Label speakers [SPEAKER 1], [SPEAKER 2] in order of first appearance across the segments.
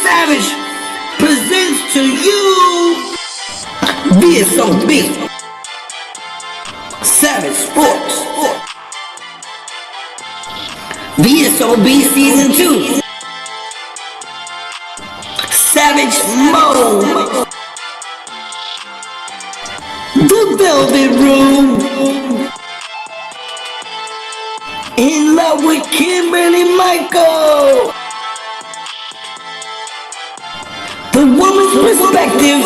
[SPEAKER 1] Savage presents to you VSOB Savage Sports VSOB Season 2 Savage Mode The Velvet Room In Love with Kimberly Michael The Woman's Perspective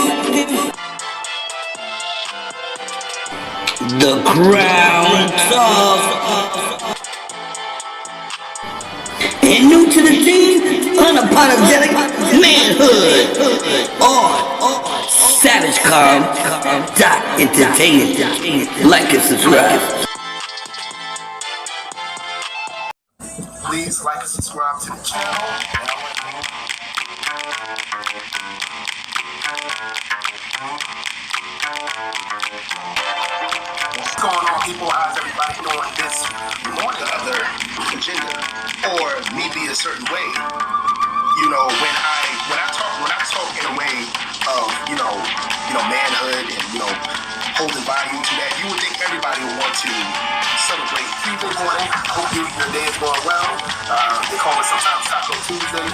[SPEAKER 1] The Crown Talk And new to the team, Unapologetic Manhood on SavageCom.entertainment. Like and subscribe.
[SPEAKER 2] Please like and subscribe to the channel. What's going on, people? How's everybody doing this morning? Other agenda or me be a certain way. You know, when I talk in a way of manhood and holding value to that, you would think everybody would want to celebrate Tuesday morning. Hope your day is going well. They call it sometimes Taco Tuesday.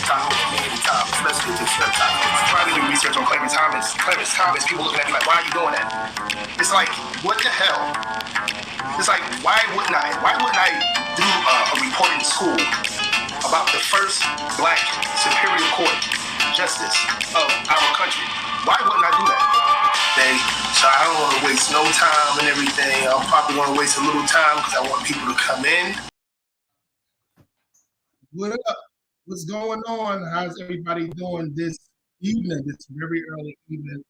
[SPEAKER 2] Taco community time, especially if it's tacos. Trying to do research on Clarence Thomas, people looking at me like, why are you doing that? It's like, what the hell? It's like, why wouldn't I do a report in school about the first black superior court justice of our country? Why wouldn't I do that? So I don't want to waste no time and everything. I'll probably want to waste a little time because I want people to come in.
[SPEAKER 3] What up? What's going on? How's everybody doing this evening, this very early evening,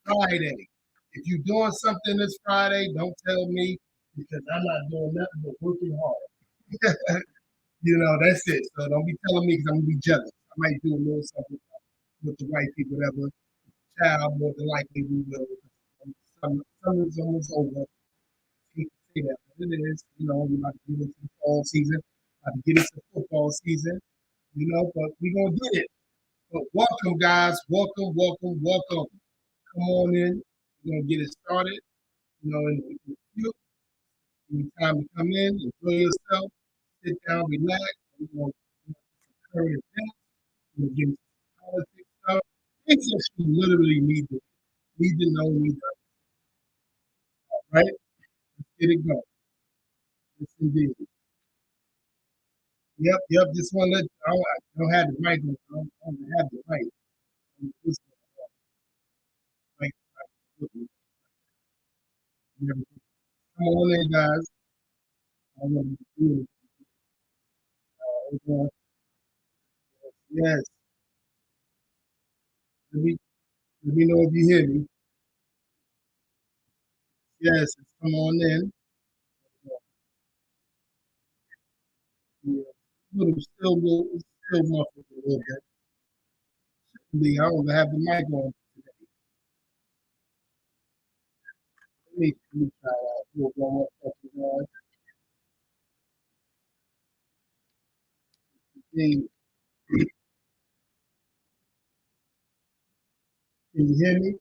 [SPEAKER 3] Friday? If you're doing something this Friday, don't tell me because I'm not doing nothing but working hard. That's it. So don't be telling me because I'm going to be jealous. I might do a little something with the white people, whatever. Child, more than likely we will. Summer's almost over. I hate to say that, but it is. We're about to get into the fall season, about to get into football season, but we're going to get it. But welcome, guys. Welcome. Come on in. We're going to get it started. And it's time to come in, enjoy yourself, sit down, relax. We're going to get some current events. We're going to get into some politics stuff. Things that you literally need to know, need to understand. All right? Let's get it going. Yes, indeed. Yep. This one, I don't have the mic on. I don't have the mic. This one, come on in, guys. I want to do it. Yes. Let me know if you hear me. Yes, come on in. Yeah. Still muffled a little bit. I don't have the mic on today. Let me try that. Do one more second, guys. Can you hear me?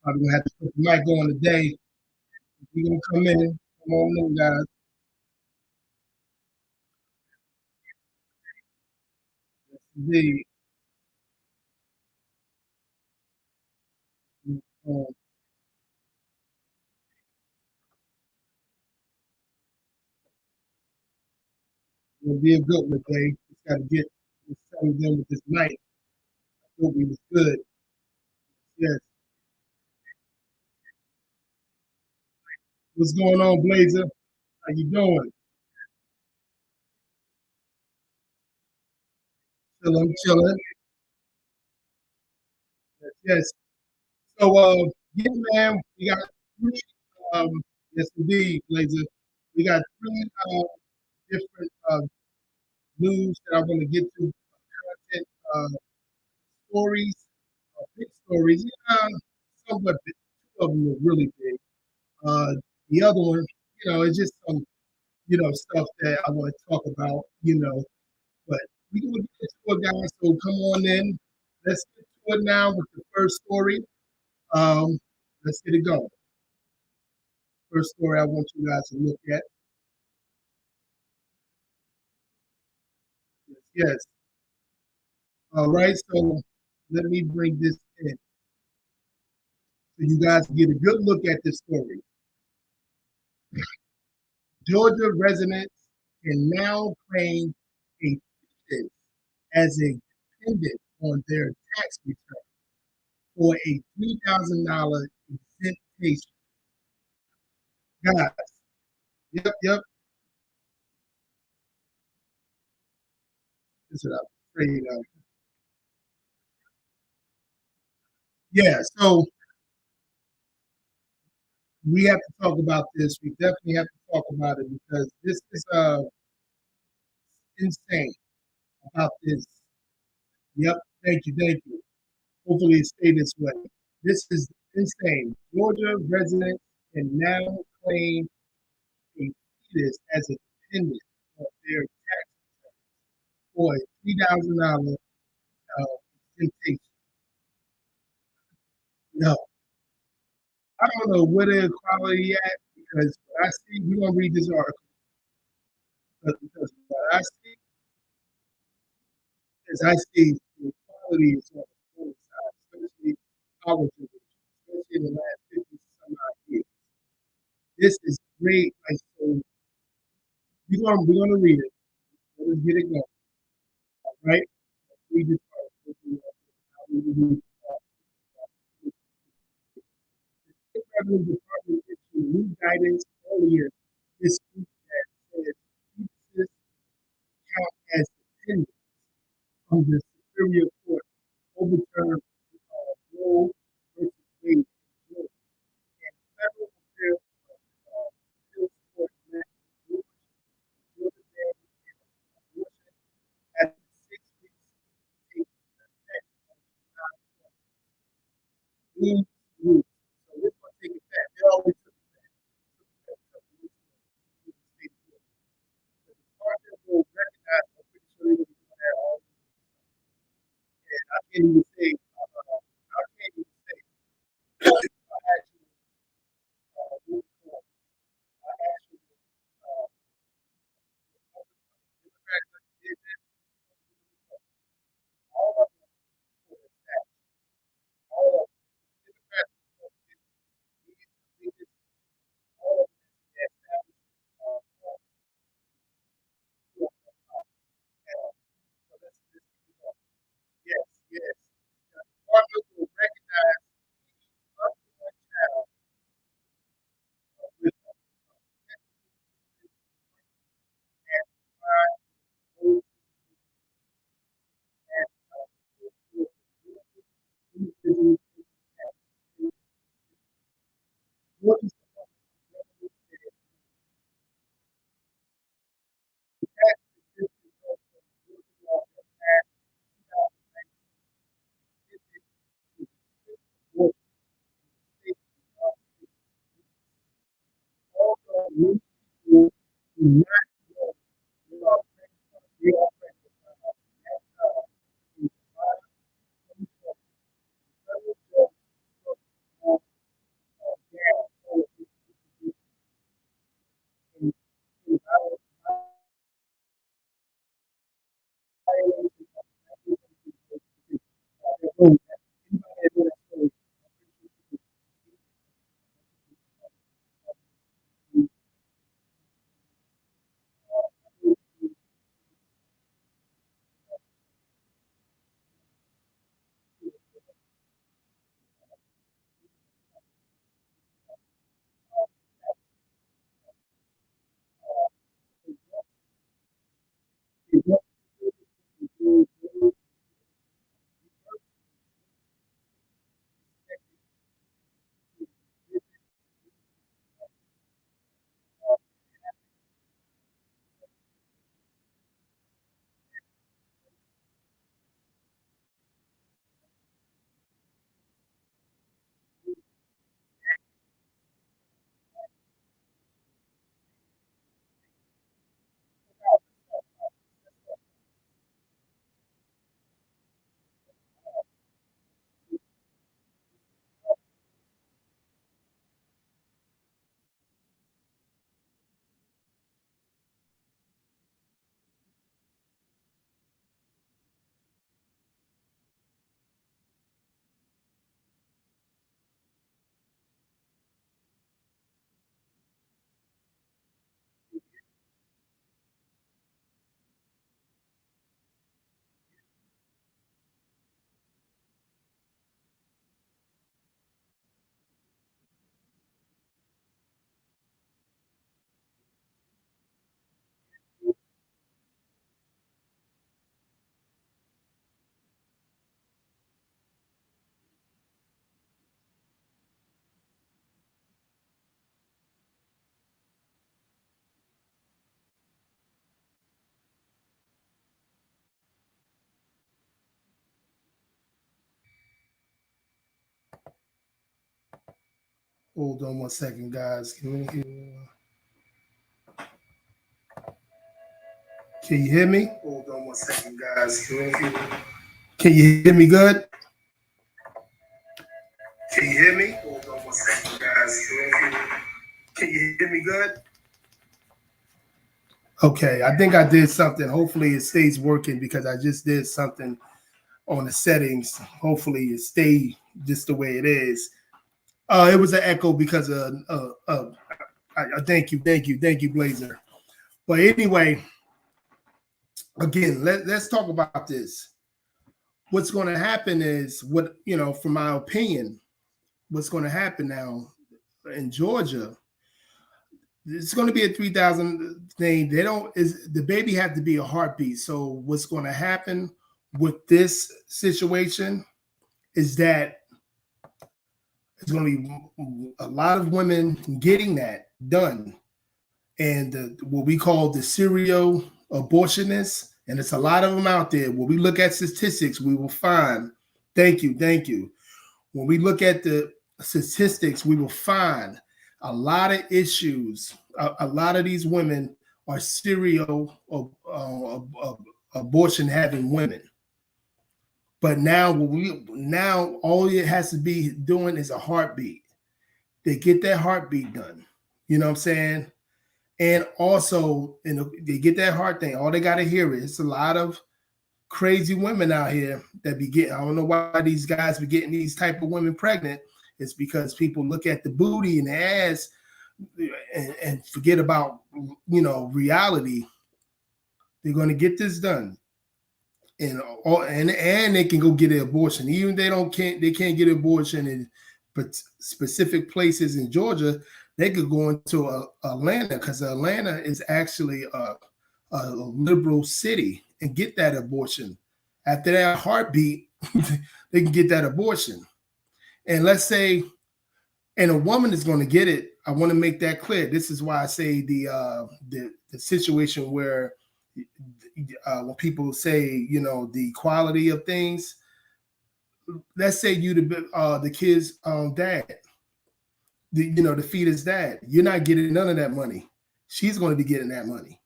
[SPEAKER 3] I'm gonna have to put the mic on today. We're gonna come in. Come on in, guys. Yes, indeed. It'll be a good one today. Just gotta get settled in with this mic. I thought we was good. Yes. What's going on, Blazer? How you doing? Chilling. Yes. So, yeah, man, we got three. Yes, indeed, Blazer. We got three different news that I want to get to. Content stories, big stories. Somewhat big. Two of them are really big. The other one, it's just some, stuff that I want to talk about. you know. But we can get into it, guys. So come on in. Let's get to it now with the first story. Um, let's get it going. First story I want you guys to look at. Yes, yes. All right. So let me bring this in so you guys can get a good look at this story. Georgia residents can now claim a fetus as a dependent on their tax return for a $3,000 exemption. Guys, yep, yep. This is what I was afraid of. Yeah, so we have to talk about this. We definitely have to talk about it because this is insane about this. Yep, thank you, thank you. Hopefully it stay this way. This is insane. Georgia residents can now claim a fetus as a dependent of their tax for a $3,000 exemption. No, I don't know where the equality at because what I see, we're gonna read this article because what I see is I see the equality is on the other side, especially our generation, especially in the last 50 some odd years. This is great. Like so, we're gonna read it. Let us get it going. All right. Let's read this article. The Revenue Department issued new guidance earlier this week that says fetuses count as dependents from the Superior Court overturned Roe versus Wade in Georgia. And federal appeals court met Georgia banned abortion after 6 weeks take effect on July 20. Rules. So this one take effect. They always took effect. Took effect a couple weeks ago. The department will recognize. I'm pretty sure they're going to be doing that all. And I can't even say. I can't even say. I actually, what do you call it? I actually, uh, Democrats that did this. All of them for the tax. All of them. Democrats for these biggest. All of this establishment. So let's keep it going. Yes, yes. Hold on one second, guys. Can you hear me? Hold on one second, guys. Can you hear me good? Can you hear me? Hold on one second, guys. Can you hear me good? Okay, I think I did something. Hopefully it stays working because I just did something on the settings. Hopefully it stay just the way it is. It was an echo because thank you, Blazer. But anyway, again, let's talk about this. What's going to happen is from my opinion, what's going to happen now in Georgia, it's going to be a 3,000 thing. The baby have to be a heartbeat. So what's going to happen with this situation is that it's going to be a lot of women getting that done. And what we call the serial abortionists, and it's a lot of them out there. When we look at statistics, we will find, thank you. When we look at the statistics, we will find a lot of issues. A lot of these women are serial abortion having women. But now all it has to be doing is a heartbeat. They get that heartbeat done. You know what I'm saying? And also, they get that heart thing. All they got to hear is it's a lot of crazy women out here that be getting. I don't know why these guys be getting these type of women pregnant. It's because people look at the booty and the ass and forget about reality. They're going to get this done, and they can go get an abortion. Even they can't get an abortion in specific places in Georgia. They could go into Atlanta because Atlanta is actually a liberal city and get that abortion. After that heartbeat, they can get that abortion. And let's say, and a woman is going to get it. I want to make that clear. This is why I say the situation where when people say the quality of things. Let's say you the kid's dad. The fetus dad, you're not getting none of that money. She's going to be getting that money.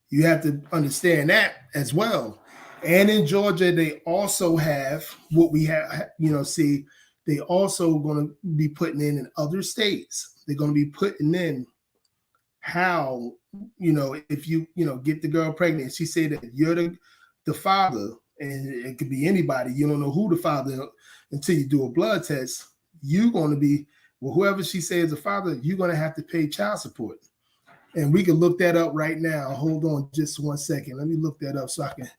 [SPEAKER 3] You have to understand that as well. And in Georgia, they also have what we have, they also going to be putting in other states. They're going to be putting in how, if you get the girl pregnant, she said that you're the father, and it could be anybody. You don't know who the father until you do a blood test. You're going to be, whoever she says the father, you're going to have to pay child support. And we can look that up right now. Hold on just 1 second. Let me look that up so I can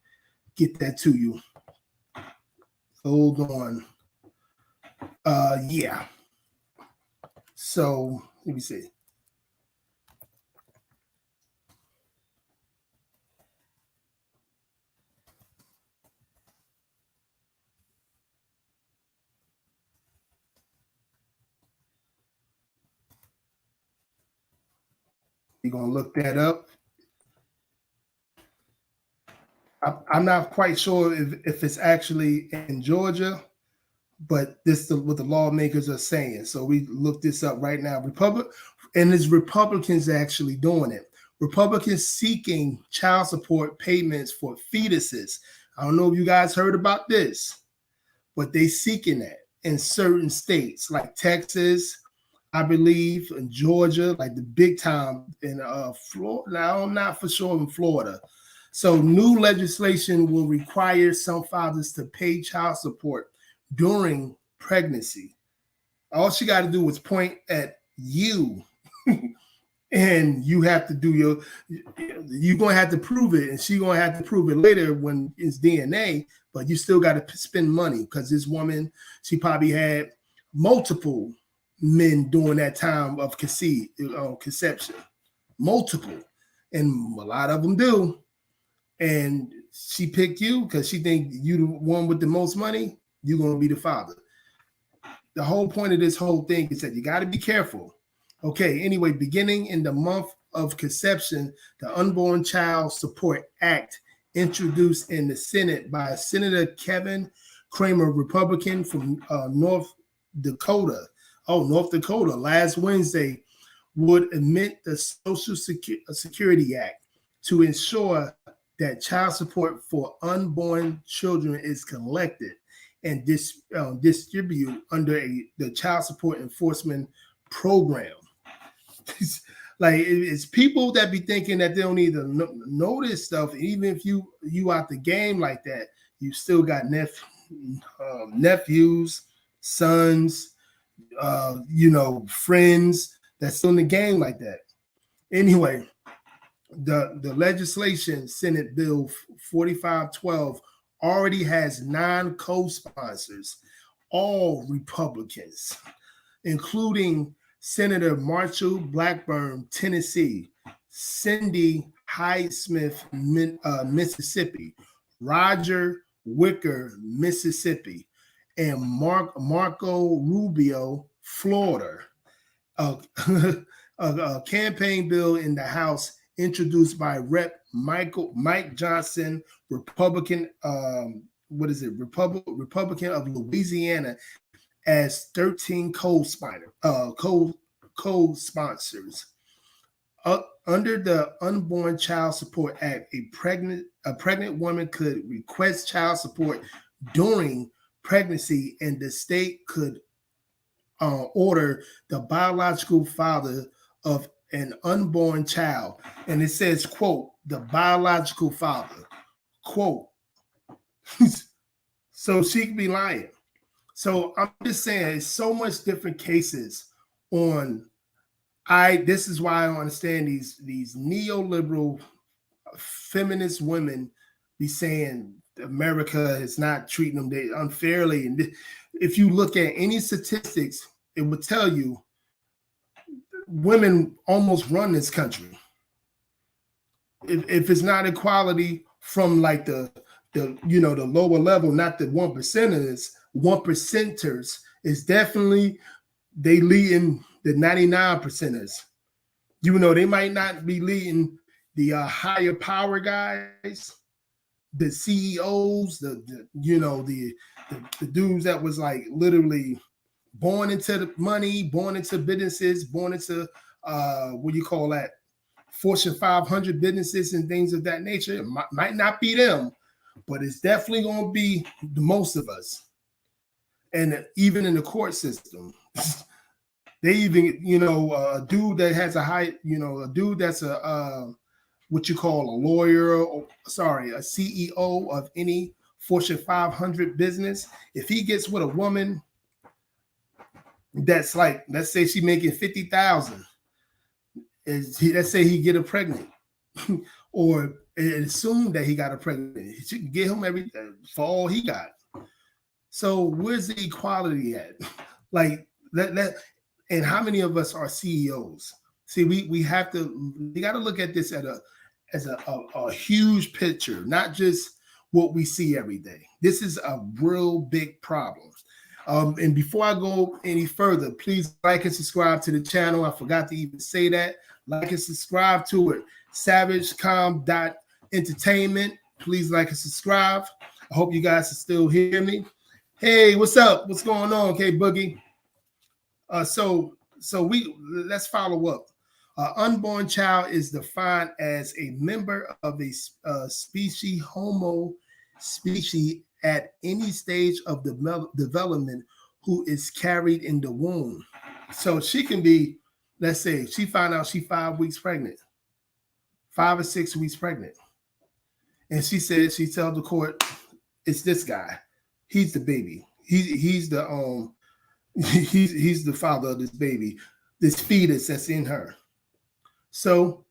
[SPEAKER 3] get that to you. Hold on. Yeah. So let me see. You're going to look that up. I'm not quite sure if it's actually in Georgia, but this is what the lawmakers are saying. So we look this up right now. And it's Republicans actually doing it. Republicans seeking child support payments for fetuses. I don't know if you guys heard about this, but they seeking that in certain states like Texas, I believe, in Georgia, like the big time in Florida. Now, I'm not for sure in Florida. So new legislation will require some fathers to pay child support during pregnancy. All she got to do is point at you, and you have to do you're going to have to prove it, and she's going to have to prove it later when it's DNA, but you still got to spend money because this woman, she probably had multiple men during that time of conception, multiple, and a lot of them do. And she picked you because she think you the one with the most money. You're going to be the father. The whole point of this whole thing is that you got to be careful. Okay, anyway, beginning in the month of conception, the Unborn Child Support Act, introduced in the Senate by Senator Kevin Cramer, Republican from North Dakota, North Dakota last Wednesday would amend the Social Security Act to ensure that child support for unborn children is collected and distributed under the Child Support Enforcement Program. Like it's people that be thinking that they don't need to know this stuff. Even if you out the game like that, you still got nephews, sons, friends that's still in the game like that. Anyway, the legislation, Senate Bill 4512, already has 9 co-sponsors, all Republicans, including Senator Marshall Blackburn, Tennessee, Cindy Hyde-Smith, Mississippi, Roger Wicker, Mississippi, and Marco Rubio, Florida. A campaign bill in the House introduced by Rep. Mike Johnson, Republican. Republican of Louisiana, as 13 co-sponsors. Under the Unborn Child Support Act, a pregnant woman could request child support during pregnancy, and the state could order the biological father of an unborn child. And it says, quote, the biological father, quote. So she could be lying. So I'm just saying, it's so much different cases on. This is why I don't understand these neoliberal feminist women be saying America is not treating them unfairly. And if you look at any statistics, it would tell you women almost run this country. If it's not equality from like the lower level, not the 1%ers, is definitely they leading the 99%ers. They might not be leading the higher power guys, the CEOs, the dudes that was like literally born into the money, born into businesses, born into Fortune 500 businesses and things of that nature. It might not be them, but it's definitely going to be the most of us. And even in the court system, they even, a dude that has a dude that's what you call a lawyer, a CEO of any Fortune 500 business, if he gets with a woman that's like, let's say she making 50,000, let's say he get her pregnant, or assume that he got her pregnant, she can get him everything for all he got. So where's the equality at? Like that, and how many of us are CEOs? See, we got to look at this as a huge picture, not just what we see every day. This is a real big problem. And before I go any further, please like and subscribe to the channel. I forgot to even say that. Like and subscribe to it. SavageCom.entertainment. Please like and subscribe. I hope you guys can still hear me. Hey, what's up? What's going on, K Boogie? So let's follow up. Unborn child is defined as a member of a species, Homo species, at any stage of development who is carried in the womb. So she can be, let's say, she found out she's 5 weeks pregnant, 5 or 6 weeks pregnant, and she tells the court, it's this guy. He's the baby. He's the he's the father of this baby, this fetus that's in her. So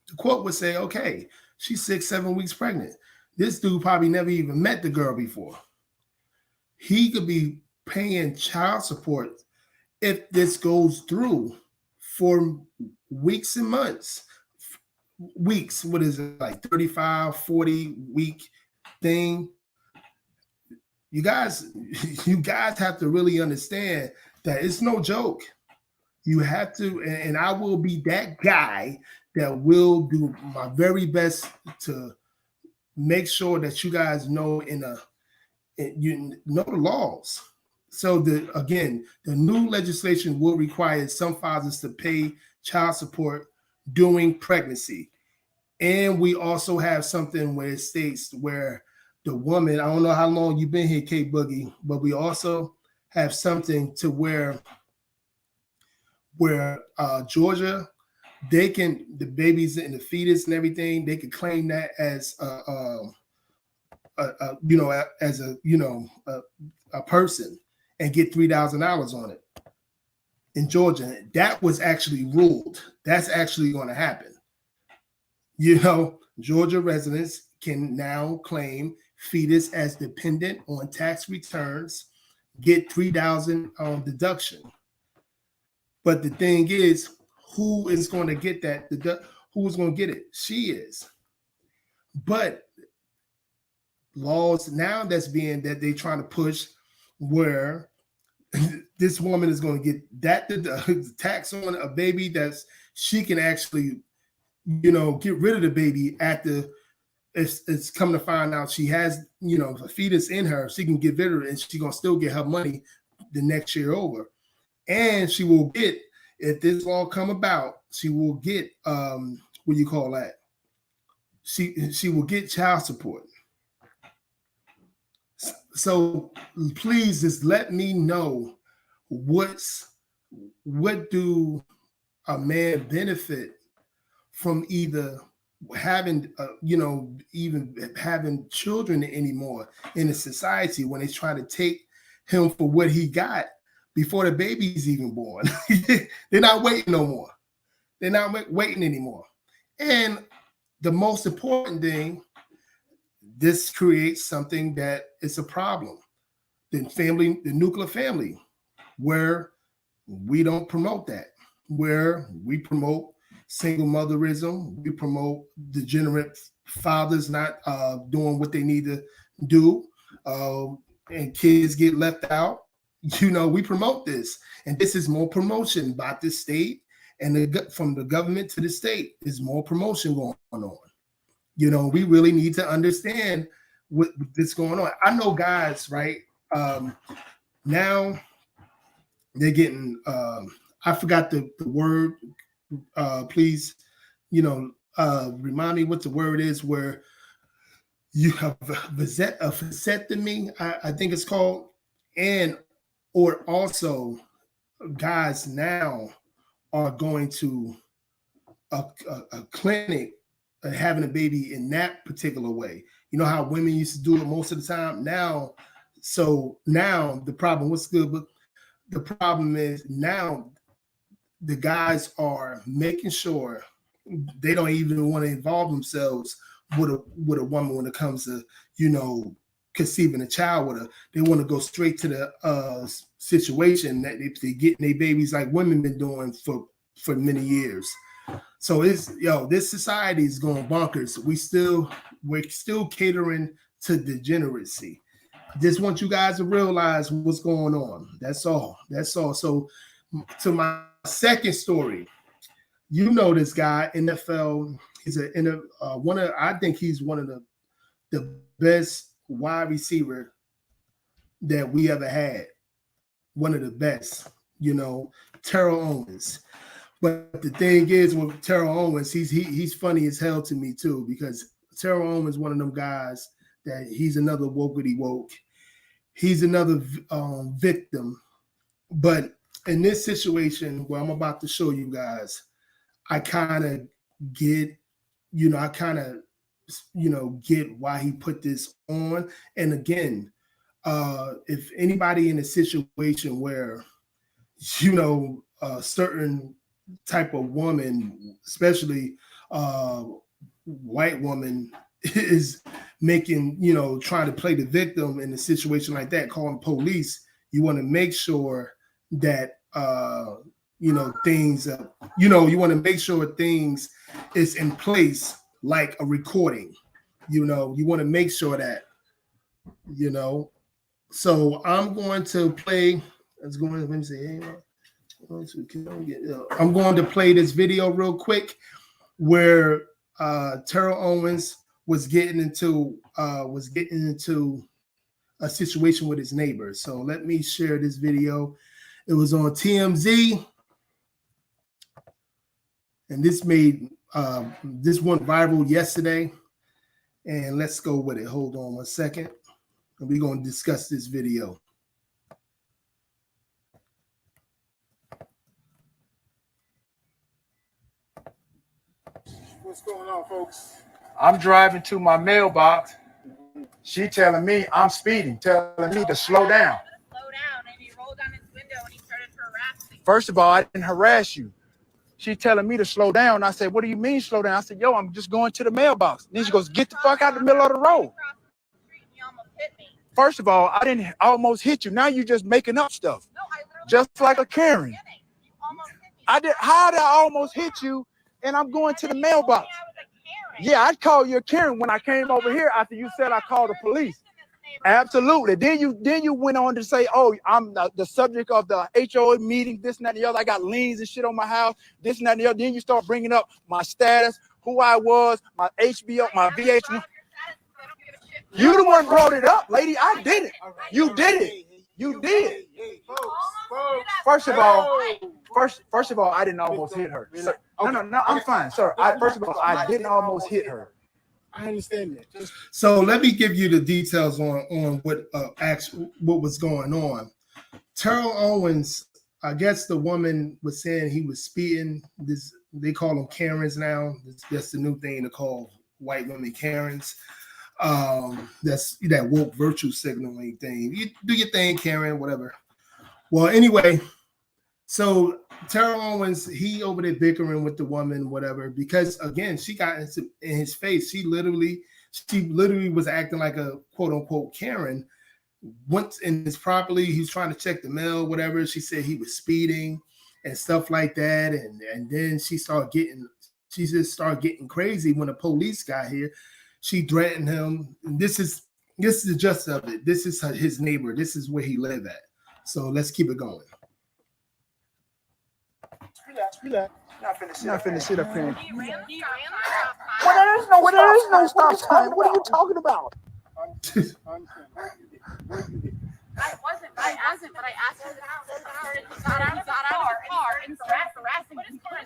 [SPEAKER 3] the court would say, okay, she's 6, 7 weeks pregnant. This dude probably never even met the girl before. He could be paying child support if this goes through for weeks and months. Weeks, what is it, like 35, 40 week thing? You guys have to really understand that it's no joke. You have to, and I will be that guy that will do my very best to make sure that you guys know you know the laws. So the new legislation will require some fathers to pay child support during pregnancy. And we also have something where it states where the woman, I don't know how long you've been here, K Boogie, but we also have something to where Georgia, they can, the babies and the fetus and everything, they can claim that as as a person and get $3,000 on it in Georgia. That was actually ruled. That's actually going to happen. Georgia residents can now claim fetus as dependent on tax returns, get $3,000 deduction. But the thing is, who is going to get that? Who is going to get it? She is. But laws now that they're trying to push where this woman is going to get that the tax on a baby that's she can actually get rid of the baby at it's come to find out she has a fetus in her. She can get rid of it and she's going to still get her money the next year over. And she will get, if this law come about, she will get what do you call that? She will get child support. So please just let me know what do a man benefit from either having even having children anymore in a society when they try to take him for what he got before the baby's even born. They're not waiting no more. They're not waiting anymore. And the most important thing, this creates something that is a problem. The nuclear family, where we don't promote that, where we promote single motherism, we promote degenerate fathers not doing what they need to do, and kids get left out. We promote this, and this is more promotion by the state and from the government to the state is more promotion going on. We really need to understand what's going on. I know guys, right? Now they're getting, I forgot the word. Please, remind me what the word is where you have a vasectomy, I think it's called. Or also guys now are going to a clinic having a baby in that particular way. You know how women used to do it most of the time? Now the problem, what's good, but the problem is now the guys are making sure they don't even want to involve themselves with a woman when it comes to, conceiving a child with her. They want to go straight to the situation that they get their babies like women been doing for many years. So this society is going bonkers. We're still catering to degeneracy. I just want you guys to realize what's going on. That's all. So to my second story, this guy, NFL, he's I think he's one of the best wide receiver that we ever had. One of the best, Terrell Owens. But the thing is with Terrell Owens, he's funny as hell to me too, because Terrell Owens is one of them guys that he's another wokety woke. He's another victim. But in this situation where I'm about to show you guys, I kind of get, get why he put this on. And again, if anybody in a situation where, a certain type of woman, especially white woman, is making, trying to play the victim in a situation like that, calling police, you want to make sure that, things, you want to make sure things is in place, like a recording, you want to make sure that, so I'm going to play, let me see, I'm going to play this video real quick where Terrell Owens was getting into a situation with his neighbor. So let me share this video. It was on TMZ, and this made this went viral yesterday. And let's go with it. Hold on one second, and we're going to discuss this video.
[SPEAKER 4] What's going on, folks? I'm driving to my mailbox. She telling me I'm speeding, telling me to slow down.
[SPEAKER 5] Slow down, and he rolled down his window and he started harassing.
[SPEAKER 4] First of all, I didn't harass you. She telling me to slow down. I said, "What do you mean slow down?" I said, "Yo, I'm just going to the mailbox." Then she goes, "Get the fuck out the middle of the road." First of all, I almost hit you. Now you just making up stuff.
[SPEAKER 5] No, I literally
[SPEAKER 4] just like a Karen.
[SPEAKER 5] You almost hit me.
[SPEAKER 4] I did. How did I almost hit you? And I'm going to the mailbox. Yeah, I called you a Karen when I came over here after you said I called the police. Absolutely. Then you went on to say, "Oh, I'm the subject of the HOA meeting, this and that and the other. I got liens and shit on my house, this and that and the other." Then you start bringing up my status, who I was, my HBO, my VH1. You the one brought it up, lady. I did it. You did it. You did. First of all, I didn't almost hit her. Sir, no, I'm fine, sir. First of all, I didn't almost hit her.
[SPEAKER 3] I understand that. So let me give you the details on what was going on. Terrell Owens, I guess the woman was saying he was speeding. They call them Karens now. That's the new thing to call white women Karens. That's that woke virtue signaling thing. You do your thing, Karen, whatever. Well, anyway, so Terrell Owens, he over there bickering with the woman, whatever, because again, she got in his face. She literally was acting like a quote unquote Karen. Went in his property, he's trying to check the mail, whatever. She said he was speeding and stuff like that. And then she just started getting crazy when the police got here. She threatened him. This is the gist of it. This is his neighbor. This is where he lived at. So let's keep it going.
[SPEAKER 4] Relax. Not finna sit up here.
[SPEAKER 5] He ran the
[SPEAKER 4] Well, there is no stop sign. What are you talking about?
[SPEAKER 5] I wasn't, but I asked him to got out of the car and started harassing his car.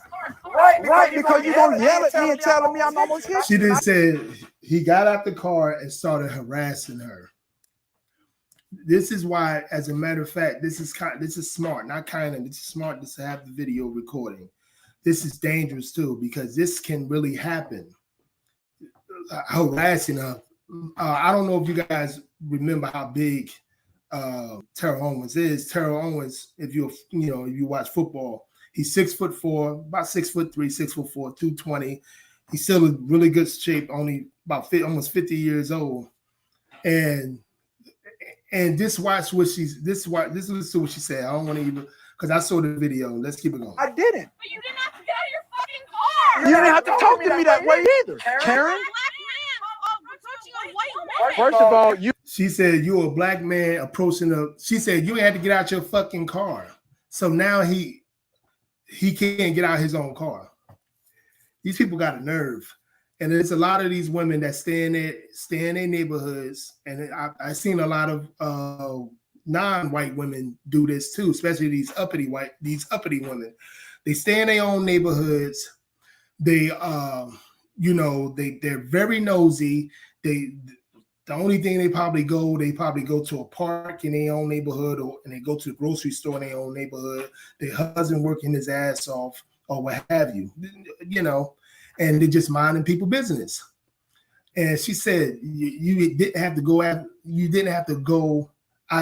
[SPEAKER 4] Right, because you're gonna yell at me and telling me I'm almost hit.
[SPEAKER 3] She just said he got out the car and started harassing her. This is why, as a matter of fact, this is smart, not kind of. It's smart to have the video recording. This is dangerous too because this can really happen. Harassing her. I don't know if you guys remember how big Terrell Owens is. Terrell Owens, if you watch football, he's 6'4", about 6'3", 6'4", 220. He's still in really good shape, only about almost 50 years old. And listen to what she said. I don't want to even because I saw the video. Let's keep it going.
[SPEAKER 4] I didn't.
[SPEAKER 5] But you didn't have to get out of your fucking car.
[SPEAKER 4] You didn't have to talk to me that way either, Karen. First of all,
[SPEAKER 3] she said you a black man approaching she said you ain't had to get out your fucking car. So now he can't get out his own car. These people got a nerve. And there's a lot of these women that stay in their neighborhoods. And I've seen a lot of non-white women do this too, especially these uppity women. They stay in their own neighborhoods. They're very nosy. The only thing they probably go to a park in their own neighborhood, and they go to the grocery store in their own neighborhood. Their husband working his ass off or what have you, and they're just minding people's business. And she said you didn't have to go out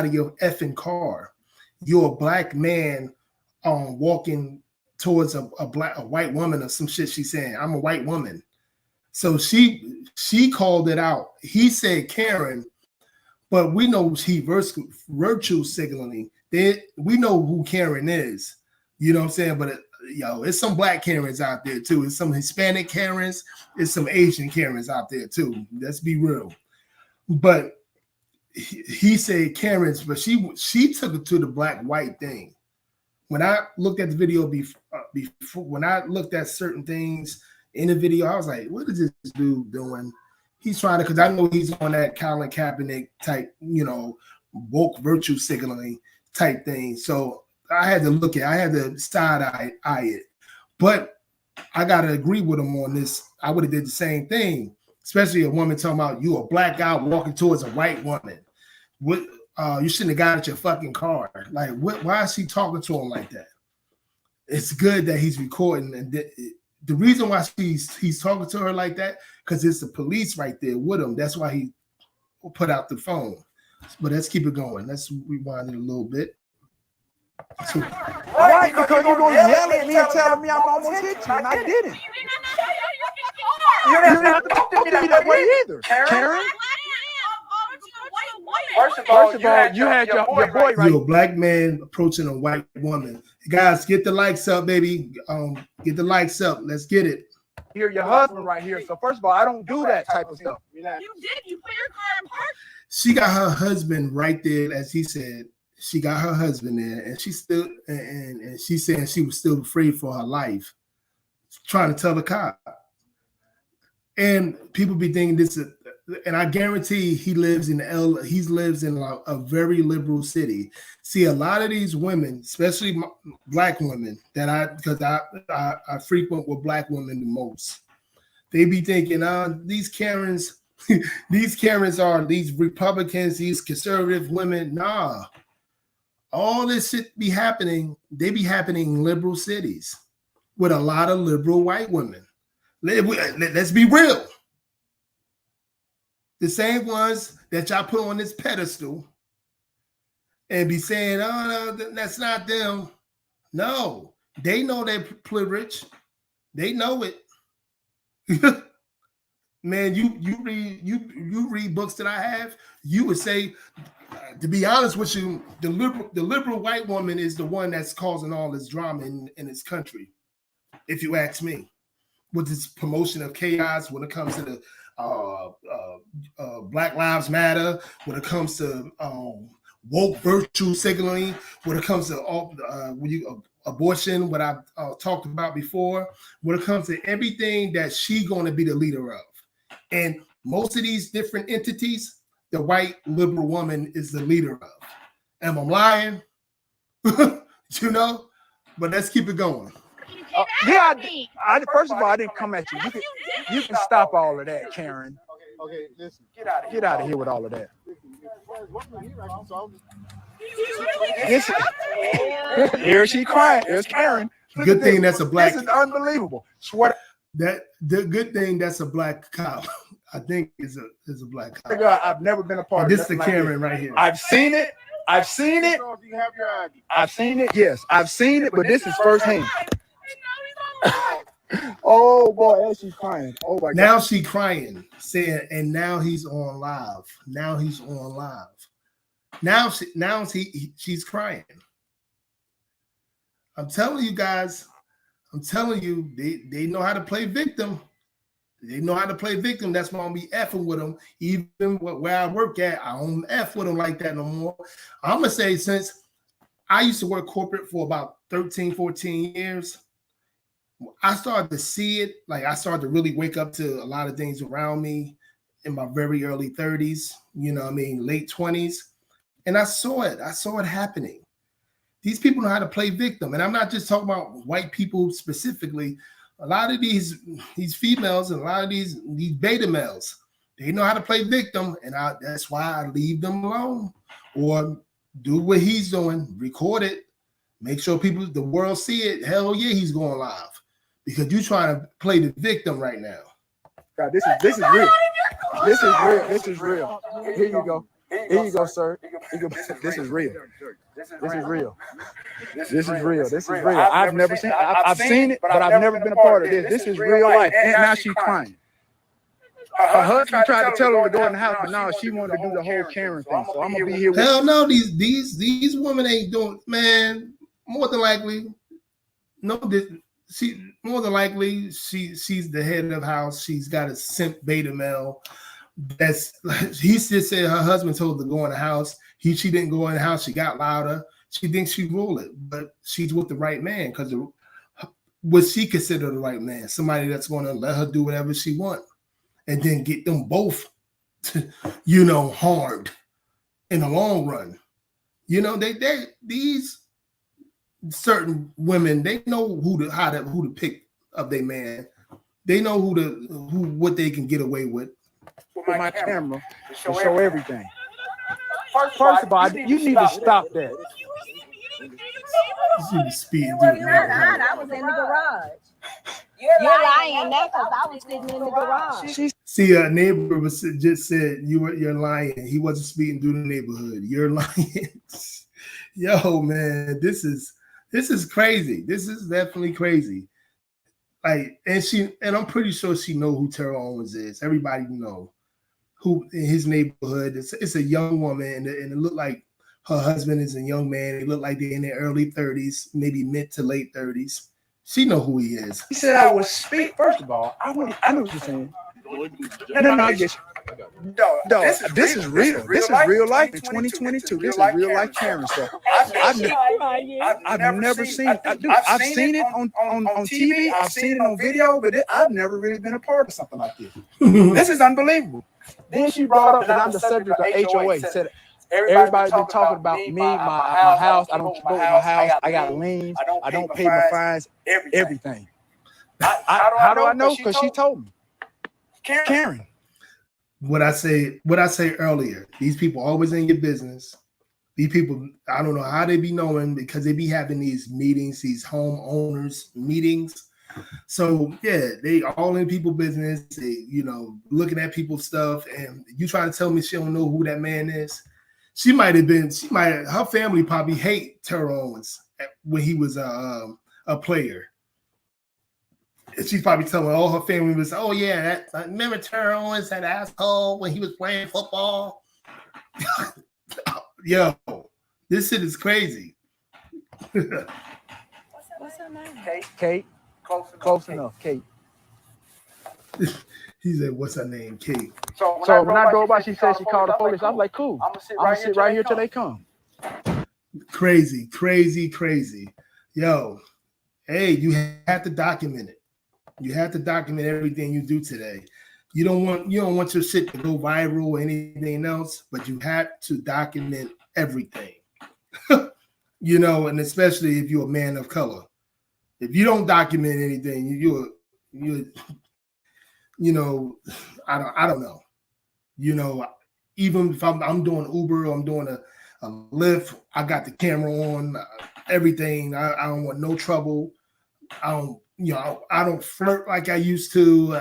[SPEAKER 3] of your effing car. You're a black man walking towards a white woman or some shit. She's saying, "I'm a white woman." So she called it out. He said Karen, but we know he virtue signaling. We know who Karen is. You know what I'm saying? But it's some black Karens out there too. It's some Hispanic Karens. It's some Asian Karens out there too. Let's be real. But he said Karens, but she took it to the black-white thing. When I looked at the video before, when I looked at certain things in the video, I was like, what is this dude doing? he's trying to, because I know he's on that Colin Kaepernick type, woke virtue signaling type thing. So I had to side eye it. But I gotta agree with him on this. I would have did the same thing, especially a woman talking about you a black guy walking towards a white woman. What you shouldn't have got at your fucking car. Like, why is she talking to him like that? It's good that he's recording, and the reason why he's talking to her like that, because it's the police right there with him. That's why he put out the phone. But let's keep it going. Let's rewind it a little bit.
[SPEAKER 4] Right, because you're going to yell at me and telling me I'm almost hit you, and I didn't. You didn't have to talk to me that way either, Karen. First of all, you had your boy right.
[SPEAKER 3] You're a black man approaching a white woman. Guys, get the likes up, baby. Get the likes up. Let's get it.
[SPEAKER 4] You're your husband right here. So first of all, I don't do that type of stuff.
[SPEAKER 5] You did. You put your car in park.
[SPEAKER 3] She got her husband right there, as he said. She got her husband there, and she still and she said she was still afraid for her life, trying to tell the cop. And people be thinking this is, and I guarantee he lives in a very liberal city. See, a lot of these women, especially black women, because I frequent with black women the most, they be thinking, these Karens, these Karens are these Republicans, these conservative women. Nah. All this shit be happening, they be happening in liberal cities with a lot of liberal white women. Let's be real. The same ones that y'all put on this pedestal and be saying, oh, no, that's not them. No, they know their privilege. They know it. Man, you read books that I have, you would say, to be honest with you, the liberal white woman is the one that's causing all this drama in this country, if you ask me, with this promotion of chaos when it comes to the Black Lives Matter, when it comes to woke virtue signaling, when it comes to abortion, what I've talked about before, when it comes to everything that she's going to be the leader of. And most of these different entities, the white liberal woman is the leader of. Am I lying? But let's keep it going.
[SPEAKER 4] First of all, I didn't come at you. You can stop all of that, Karen. Okay, listen. Get out of here with all of that. Here she crying. There's Karen.
[SPEAKER 3] Good thing that's a black.
[SPEAKER 4] This is unbelievable. Swear.
[SPEAKER 3] The good thing that's a black cop. I think is a black cop.
[SPEAKER 4] I've never been a part of
[SPEAKER 3] this. This is the Karen right here.
[SPEAKER 4] I've seen it. I've seen it. Yes, I've seen it, but this is firsthand. Oh boy, she's crying. Oh my God.
[SPEAKER 3] Now she's crying, saying, and now he's on live. She's crying. I'm telling you guys. They know how to play victim. They know how to play victim. That's why I'm be effing with them. Even where I work at, I don't F with them like that no more. I'm going to say, since I used to work corporate for about 13, 14 years, I started to see it. Like, I started to really wake up to a lot of things around me in my very early 30s, late 20s. And I saw it. I saw it happening. These people know how to play victim. And I'm not just talking about white people specifically. A lot of these females and a lot of these beta males, they know how to play victim. And that's why I leave them alone or do what he's doing, record it, make sure the world see it. Hell yeah, he's going live because you're trying to play the victim right now.
[SPEAKER 4] God, this is real. This is real. This is real. Here you go. Here you go, sir. This is real. This is real. This is real. This is real. I've never seen. I've seen it, but I've never been a part of this. This is real life. And now she's crying. Her husband tried to tell her to go in the house, but now she wanted to do the whole Karen thing. So I'm gonna be here with.
[SPEAKER 3] Hell no, these women ain't doing. Man, more than likely, more than likely she's the head of the house. She's got a simp beta male. He just said her husband told her to go in the house. She didn't go in the house. She got louder. She thinks she ruled it, but she's with the right man because what she considered the right man, somebody that's going to let her do whatever she wants. and then get them both, harmed in the long run. These certain women, they know who to pick of their man. They know what they can get away with.
[SPEAKER 4] With my camera to show everything. First of all, you need to stop that.
[SPEAKER 6] I was in the garage. You're lying now because I was sitting in the garage.
[SPEAKER 3] See, a neighbor just said you're lying. He wasn't speeding through the neighborhood. You're lying. Yo, man, this is crazy. This is definitely crazy. Like, and I'm pretty sure she know who Terrell Owens is. Everybody know who in his neighborhood. It's a young woman, and it looked like her husband is a young man. They look like they're in their early 30s, maybe mid to late 30s. She know who he is.
[SPEAKER 4] He said I was speak. First of all, I know what you're saying. No, I get you. No, this is real. This is real life in 2022. This is real life Karen stuff. I've never seen it. I've seen it on TV. I've seen it on video, but I've never really been a part of something like this. This is unbelievable. Then she brought up that I'm the subject of HOA. Said everybody's been talking about me, my house. I don't promote my house. I got liens. I don't pay my fines. Everything. How do I know? Because she told me. Karen.
[SPEAKER 3] What I say earlier, these people always in your business. These people, I don't know how they be knowing because they be having these meetings, these homeowners meetings. So yeah, they all in people's business. They, looking at people's stuff, and you trying to tell me she don't know who that man is? Her family probably hate Terrell Owens when he was a player. And she's probably telling all her family members, "Oh yeah, remember Terrell Owens, that asshole when he was playing football." Yo, this shit is crazy.
[SPEAKER 6] What's her name?
[SPEAKER 4] Kate. Close enough, Kate.
[SPEAKER 3] He said, "What's her name, Kate?"
[SPEAKER 4] So when I drove by, she said she called the police. I'm like, cool. I'm gonna sit right here till they come.
[SPEAKER 3] Crazy. Yo, hey, you have to document it. You have to document everything you do today. You don't want your shit to go viral or anything else, but you have to document everything. And especially if you're a man of color. If you don't document anything, I don't know. Even if I'm doing Uber, or I'm doing a Lyft, I got the camera on, everything. I don't want no trouble. I don't flirt like I used to.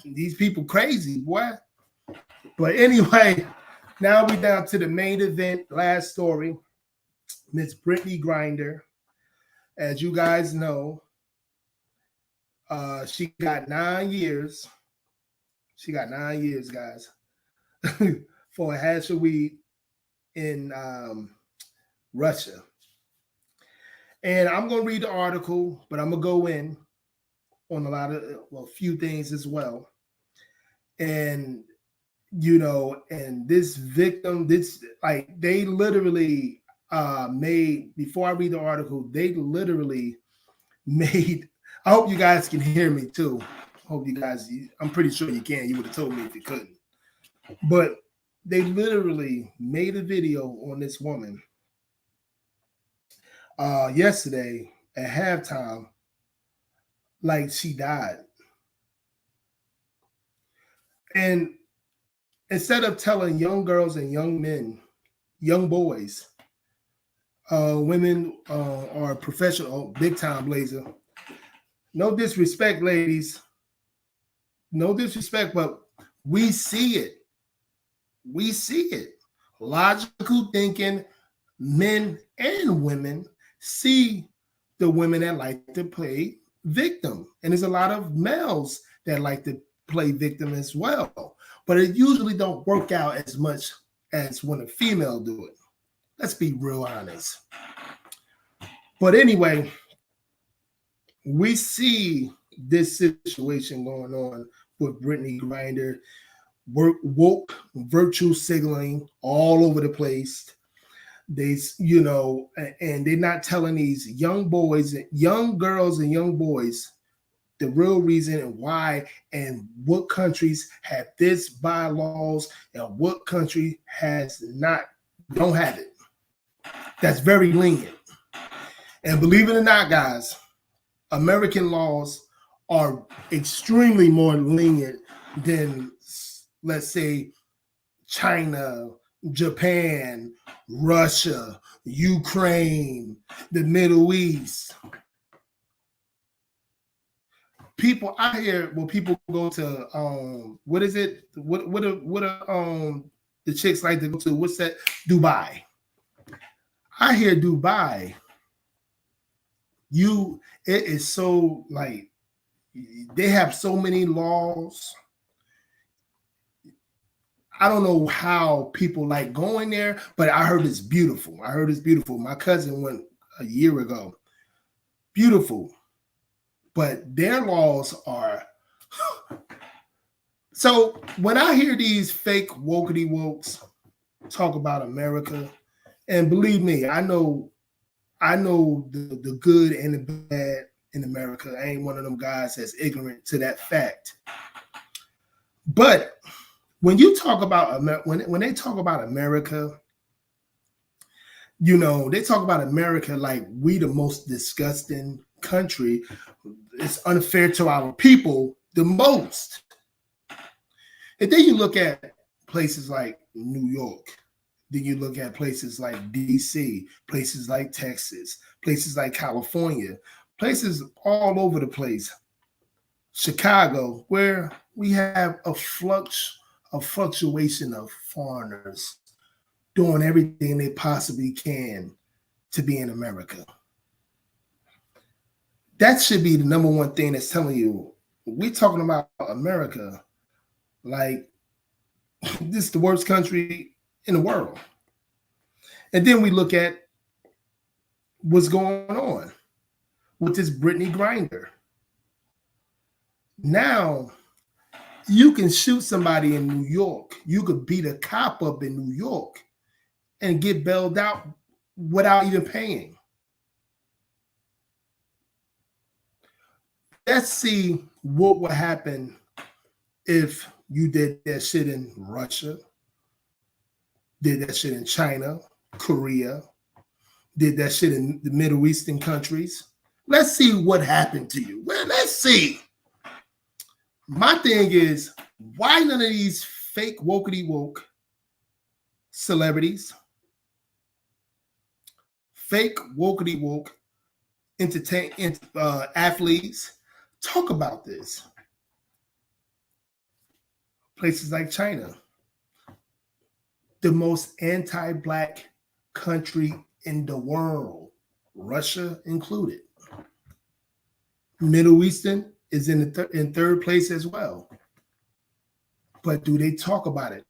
[SPEAKER 3] These people crazy, boy. But anyway, now we down to the main event. Last story. Miss Brittany Griner. As you guys know, she got 9 years. She got 9 years, guys, for a hash of weed in Russia. And I'm going to read the article, but I'm going to go in on a few things as well. And, and this victim, they literally made, before I read the article, they literally made, I hope you guys can hear me too. I'm pretty sure you can. You would have told me if you couldn't. But they literally made a video on this woman yesterday at halftime, like she died. And instead of telling young girls and young men, young boys, women are professional, big time blazer. No disrespect, ladies. No disrespect, but we see it. We see it. Logical thinking, men and women see the women that like to play victim. And there's a lot of males that like to play victim as well. But it usually don't work out as much as when a female do it. Let's be real honest. But anyway, we see this situation going on with Brittany Griner, woke virtue signaling all over the place. They, and they're not telling these young boys, young girls and young boys, the real reason and why, and what countries have this bylaws and what country has not, don't have it. That's very lenient. And believe it or not, guys, American laws are extremely more lenient than, let's say, China, Japan, Russia, Ukraine, the Middle East. People out here, when people go to what is it? What the chicks like to go to? What's that? Dubai. I hear Dubai. It is so like they have so many laws. I don't know how people like going there, but I heard it's beautiful. My cousin went a year ago. Beautiful. But their laws are. So when I hear these fake wokety wokes talk about America, and believe me, I know the good and the bad in America. I ain't one of them guys that's ignorant to that fact. But when you talk about when they talk about America, you know, they talk about America like we the most disgusting country. It's unfair to our people the most. And then you look at places like New York. Then you look at places like DC, places like Texas, places like California, places all over the place. Chicago, where we have a fluctuation of foreigners doing everything they possibly can to be in America. That should be the number one thing that's telling you, we're talking about America like this is the worst country in the world. And then we look at what's going on with this Brittany Griner. Now, you can shoot somebody in New York. You could beat a cop up in New York and get bailed out without even paying. Let's see what would happen if you did that shit in Russia, did that shit in China, Korea, did that shit in the Middle Eastern countries. Let's see what happened to you. Well, let's see. My thing is, why none of these fake wokety woke celebrities, fake wokety woke athletes talk about this? Places like China, the most anti-black country in the world, Russia included. Middle Eastern is in third place as well. But do they talk about it?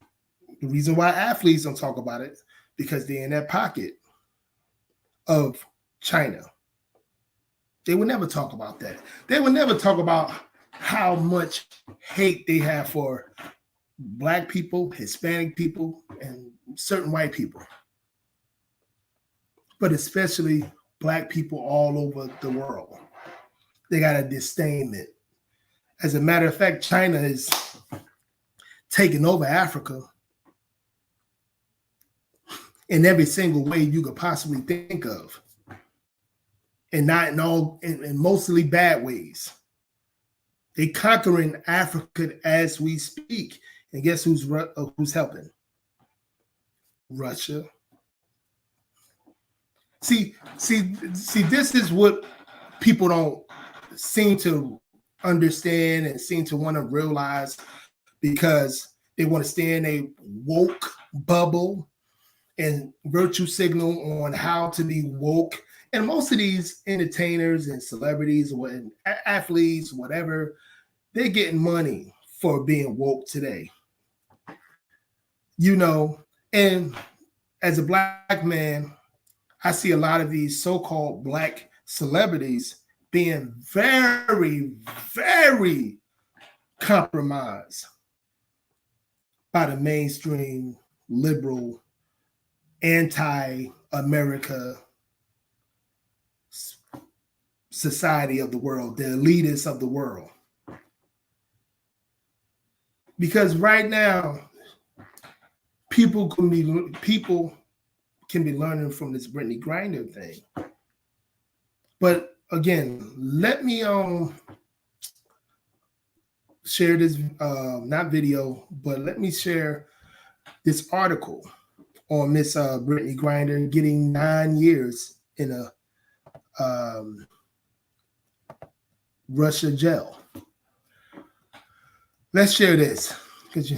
[SPEAKER 3] The reason why athletes don't talk about it, because they're in that pocket of China. They would never talk about that. They would never talk about how much hate they have for Black people, Hispanic people, and certain white people. But especially Black people all over the world. They got a disdainment. As a matter of fact, China is taking over Africa in every single way you could possibly think of. And not in mostly bad ways. They conquering Africa as we speak. And guess who's helping? Russia. See, this is what people don't seem to understand and seem to want to realize, because they want to stay in a woke bubble and virtue signal on how to be woke. And most of these entertainers and celebrities or athletes, whatever, they're getting money for being woke today. You know, and as a Black man, I see a lot of these so-called Black celebrities being very, very compromised by the mainstream liberal, anti-America society of the world, the elitists of the world. Because right now, people can be learning from this Brittany Griner thing. But again, let me share this not video, but let me share this article on Miss Brittany Griner getting 9 years in a Russia jail. Let's share this because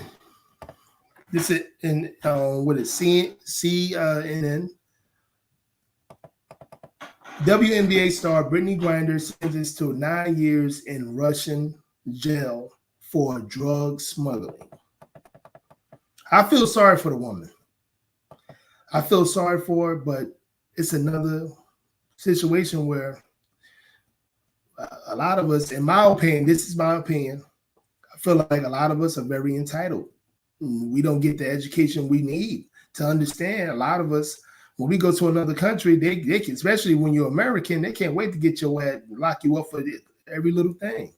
[SPEAKER 3] this is in what is CNN. WNBA star Brittany Griner sentenced to 9 years in Russian jail for drug smuggling. I feel sorry for the woman. I feel sorry for her, but it's another situation where a lot of us, in my opinion, this is my opinion, I feel like a lot of us are very entitled. We don't get the education we need to understand. A lot of us, when we go to another country, they can, especially when you're American, they can't wait to get your ass, lock you up for every little thing.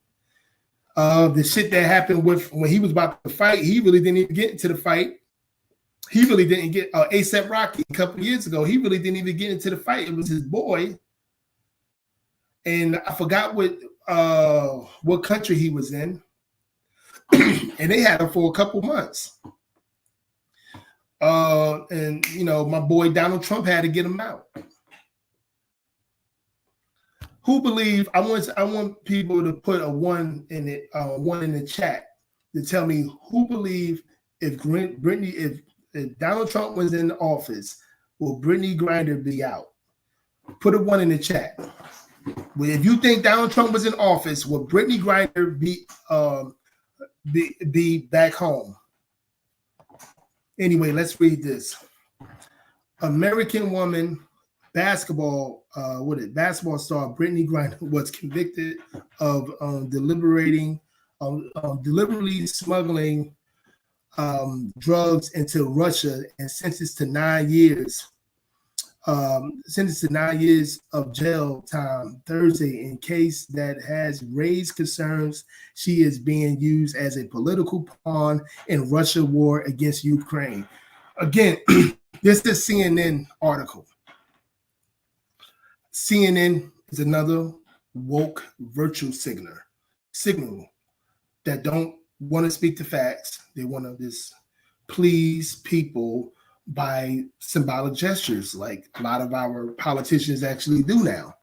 [SPEAKER 3] The shit that happened with when he was about to fight, he really didn't even get into the fight. He really didn't get A$AP Rocky a couple of years ago. He really didn't even get into the fight. It was his boy, and I forgot what country he was in, and they had him for a couple months. And you know, my boy Donald Trump had to get him out. Who believe? I want people to put a one in it, one in the chat to tell me who believe if Donald Trump was in office, will Brittany Griner be out? Put a one in the chat. If you think Donald Trump was in office, will Brittany Griner be back home? Anyway, let's read this. American woman basketball star Brittany Griner was convicted of deliberately smuggling drugs into Russia and sentenced to 9 years. Sentenced to 9 years of jail time Thursday in case that has raised concerns she is being used as a political pawn in Russia war against Ukraine. Again, this is CNN article. CNN is another woke virtue signal that don't want to speak the facts. They want to just please people by symbolic gestures, like a lot of our politicians actually do now.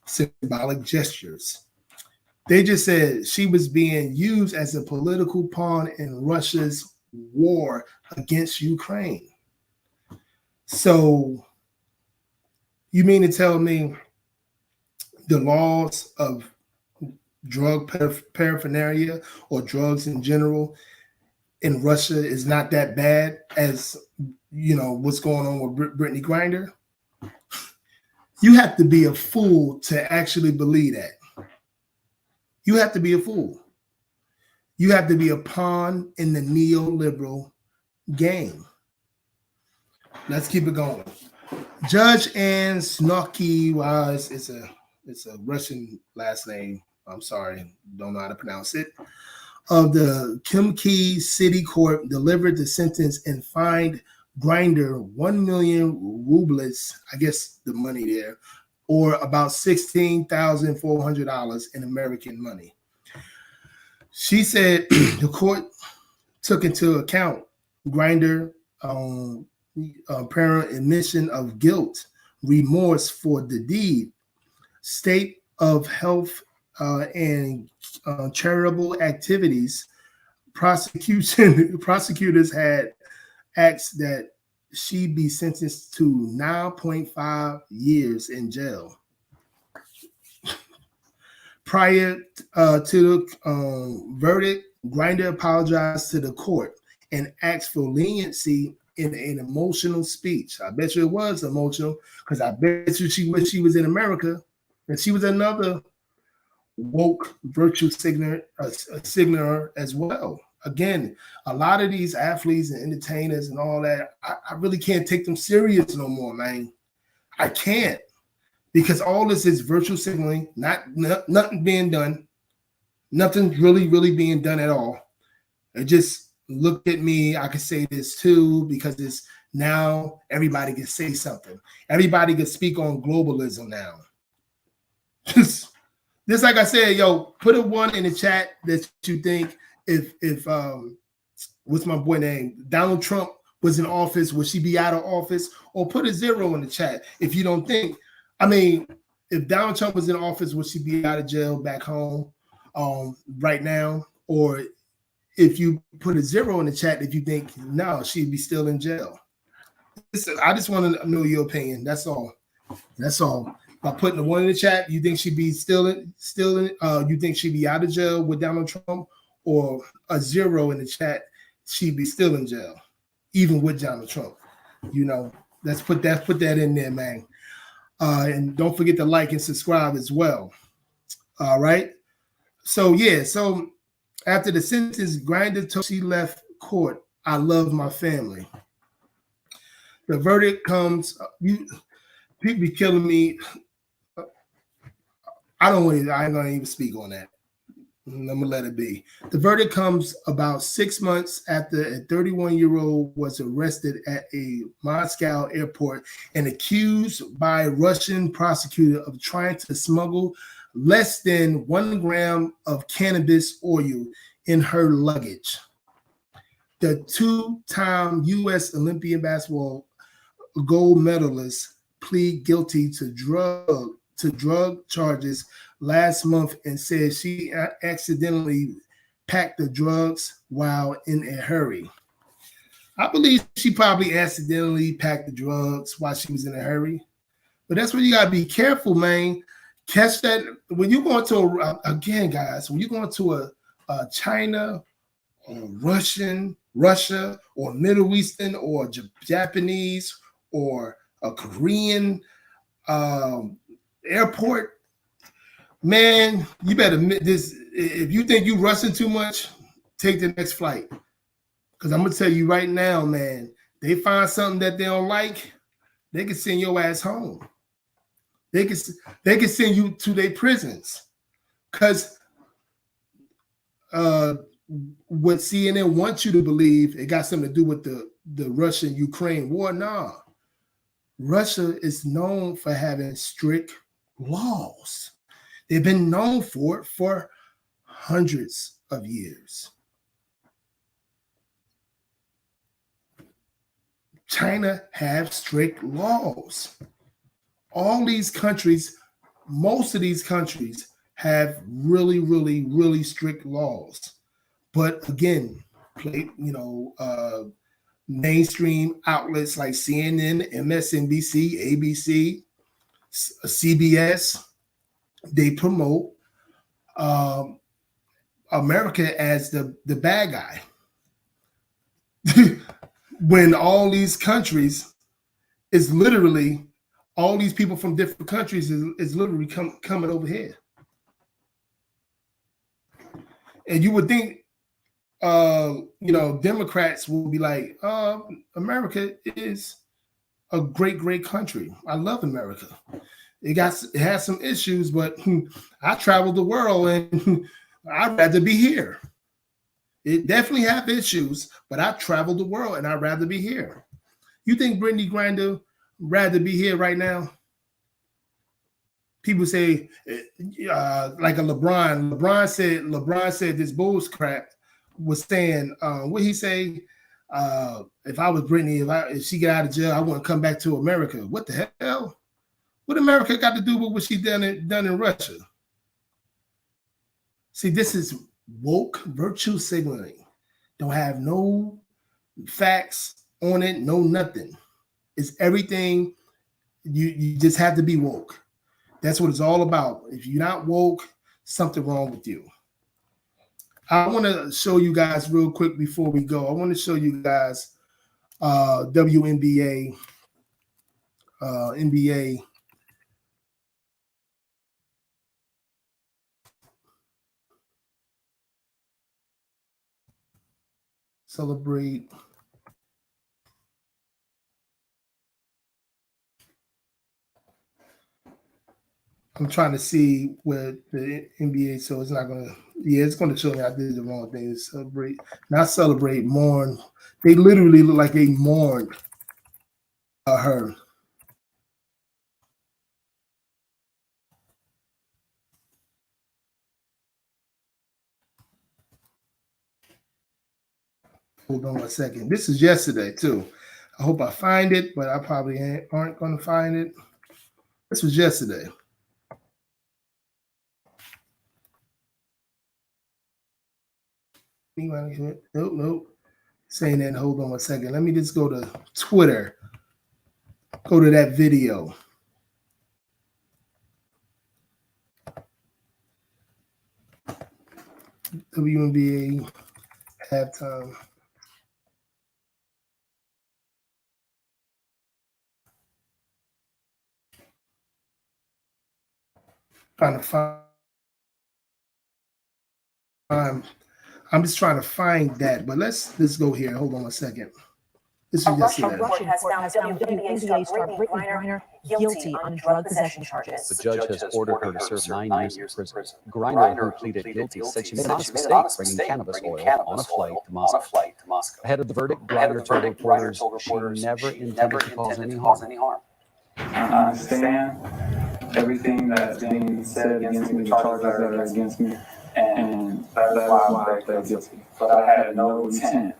[SPEAKER 3] Symbolic gestures. They just said she was being used as a political pawn in Russia's war against Ukraine. So you mean to tell me the laws of drug paraphernalia or drugs in general in Russia is not that bad as, you know, what's going on with Brittany Griner? You have to be a fool to actually believe that. You have to be a fool. You have to be a pawn in the neoliberal game. Let's keep it going. Judge Ann Snarky, wow, it's a Russian last name. I'm sorry, don't know how to pronounce it. Of the Khimki City Court delivered the sentence and fined Griner 1 million rubles, I guess the money there, or about $16,400 in American money. She said the court took into account Griner apparent admission of guilt, remorse for the deed, state of health and charitable activities. Prosecutors had asked that she be sentenced to 9.5 years in jail. Prior to the verdict, Griner apologized to the court and asked for leniency in an emotional speech. I bet you it was emotional because I bet you she wished she was in America, and she was another woke virtue signaler as well. Again, a lot of these athletes and entertainers and all that, I really can't take them serious no more, man. I can't, because all this is virtual signaling, nothing being done, nothing's really being done at all. It just look at me. I could say this too because it's now everybody can say something. Everybody can speak on globalism now. Just like I said, yo, put a one in the chat that you think if what's my boy name? Donald Trump was in office, would she be out of office? Or put a 0 in the chat if you don't think. I mean, if Donald Trump was in office, would she be out of jail back home right now? Or if you put a 0 in the chat, if you think no, she'd be still in jail. I just want to know your opinion. That's all. That's all. By putting a 1 in the chat, you think she'd be still in? You think she'd be out of jail with Donald Trump, or a 0 in the chat, she'd be still in jail, even with Donald Trump? You know, let's put that in there, man. And don't forget to like and subscribe as well. All right. So yeah. So after the sentence, Grinder told she left court. I love my family. The verdict comes. People be killing me. I ain't gonna even speak on that. I'm gonna let it be. The verdict comes about 6 months after a 31-year-old was arrested at a Moscow airport and accused by a Russian prosecutor of trying to smuggle less than 1 gram of cannabis oil in her luggage. The 2-time U.S. Olympian basketball gold medalist plead guilty to drug charges last month and said she accidentally packed the drugs while in a hurry. I believe she probably accidentally packed the drugs while she was in a hurry. But that's where you gotta be careful, man. Catch that when you're going to again, guys. When you're going to a China or Russia or Middle Eastern or Japanese or a Korean airport, man, you better admit this. If you think you're rushing too much, take the next flight. Because I'm gonna tell you right now, man, they find something that they don't like, they can send your ass home. They can send you to their prisons. Because what CNN wants you to believe, it got something to do with the Russian-Ukraine war. Nah. Russia is known for having strict laws. They've been known for it for hundreds of years. China have strict laws. All these countries, most of these countries have really strict laws. But again, mainstream outlets like CNN, MSNBC, ABC, CBS, they promote America as the bad guy. When all these countries is literally, all these people from different countries is literally coming over here. And you would think, Democrats will be like, America is a great country. I love America. It has some issues, but I traveled the world and I'd rather be here. It definitely have issues, but I traveled the world and I'd rather be here. You think Brittany Griner rather be here right now? People say, like a LeBron. LeBron said this bull's crap was saying, what he say? If I was Brittany, if she get out of jail, I wouldn't come back to America. What the hell? What America got to do with what she done in Russia? See, this is woke virtue signaling. Don't have no facts on it, no nothing. It's everything. You just have to be woke. That's what it's all about. If you're not woke, something wrong with you. I want to show you guys real quick before we go. I want to show you guys WNBA, NBA. Celebrate. I'm trying to see where the NBA, so it's not gonna. Yeah, it's gonna show me I did the wrong thing. Not celebrate, mourn. They literally look like they mourned her. Hold on a second. This is yesterday too. I hope I find it, but I probably aren't going to find it. This was yesterday. Nope. Saying that, hold on a second. Let me just go to Twitter. Go to that video. WNBA halftime. Trying to find. I'm just trying to find that, but let's go here. Hold on a second. This is yesterday.
[SPEAKER 7] A Russian court has found WNBA star Brittany Griner guilty on drug possession charges.
[SPEAKER 8] The judge has ordered her to serve 9 years in prison. Griner, who pleaded guilty, said she made an honest mistake bringing cannabis oil on a flight to Moscow. Ahead of the verdict, Griner told reporters she never intended to cause any harm.
[SPEAKER 9] I understand everything that's being said against me, the charges that are against me, and that is why I pled guilty. But I had no intent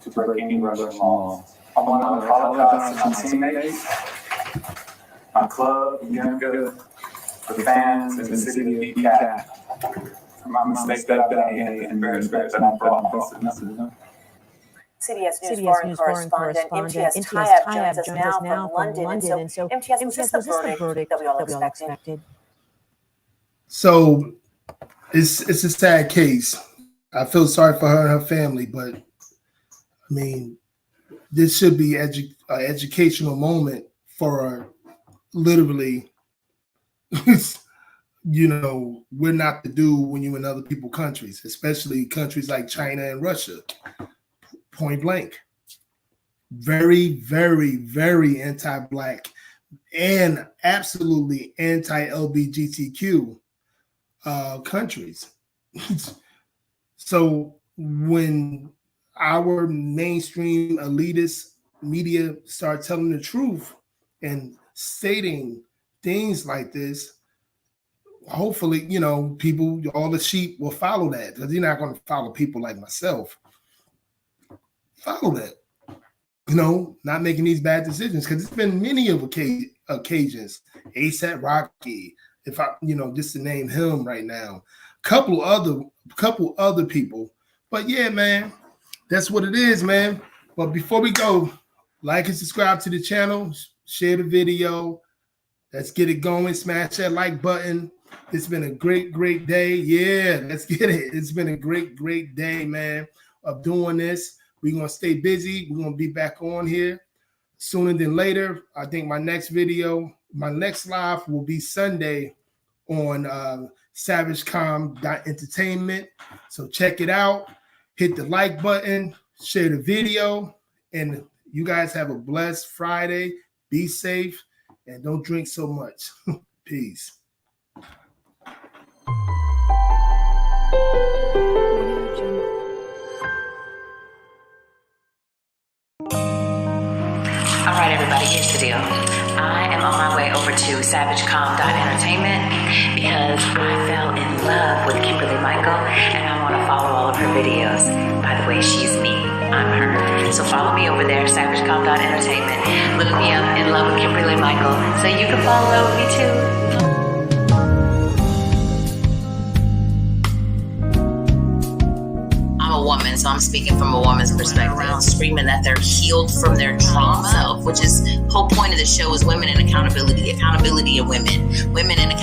[SPEAKER 9] to break any Russian laws. I want to apologize to my teammates, my club, Unapologetic, the fans, and the city of ECAT for my mistakes that I've made and various that I brought this message.
[SPEAKER 7] CBS News foreign correspondent MTS Tyab joins us now from London. And so, MTS, was this the verdict that we all expected?
[SPEAKER 3] So it's a sad case. I feel sorry for her and her family, but I mean, this should be an educational moment for literally, we're not to do when you're in other people's countries, especially countries like China and Russia. Point blank. Very, very, very anti-Black and absolutely anti-LGBTQ countries. So when our mainstream elitist media start telling the truth and stating things like this, hopefully, people, all the sheep will follow that, because you're not going to follow people like myself. Follow that, not making these bad decisions, because it's been many of occasions. ASAP Rocky, if I, just to name him right now, couple other people. But yeah, man, that's what it is, man. But before we go, like and subscribe to the channel, share the video. Let's get it going. Smash that like button. It's been a great, great day. Yeah, let's get it. It's been a great, great day, man, of doing this. We're going to stay busy. We're going to be back on here sooner than later. I think my next live will be Sunday on SavageCom.entertainment. So check it out. Hit the like button, share the video, and you guys have a blessed Friday. Be safe and don't drink so much. Peace.
[SPEAKER 10] All right, everybody, here's the deal. I am on my way over to SavageCom.entertainment because I fell in love with Kimberly Michael and I want to follow all of her videos. By the way, she's me, I'm her. So follow me over there, SavageCom.entertainment. Look me up, In Love with Kimberly Michael, so you can fall in love with me too. A woman, so I'm speaking from a woman's perspective. Around screaming that they're healed from their trauma, which is the whole point of the show is women and accountability in women and accountability.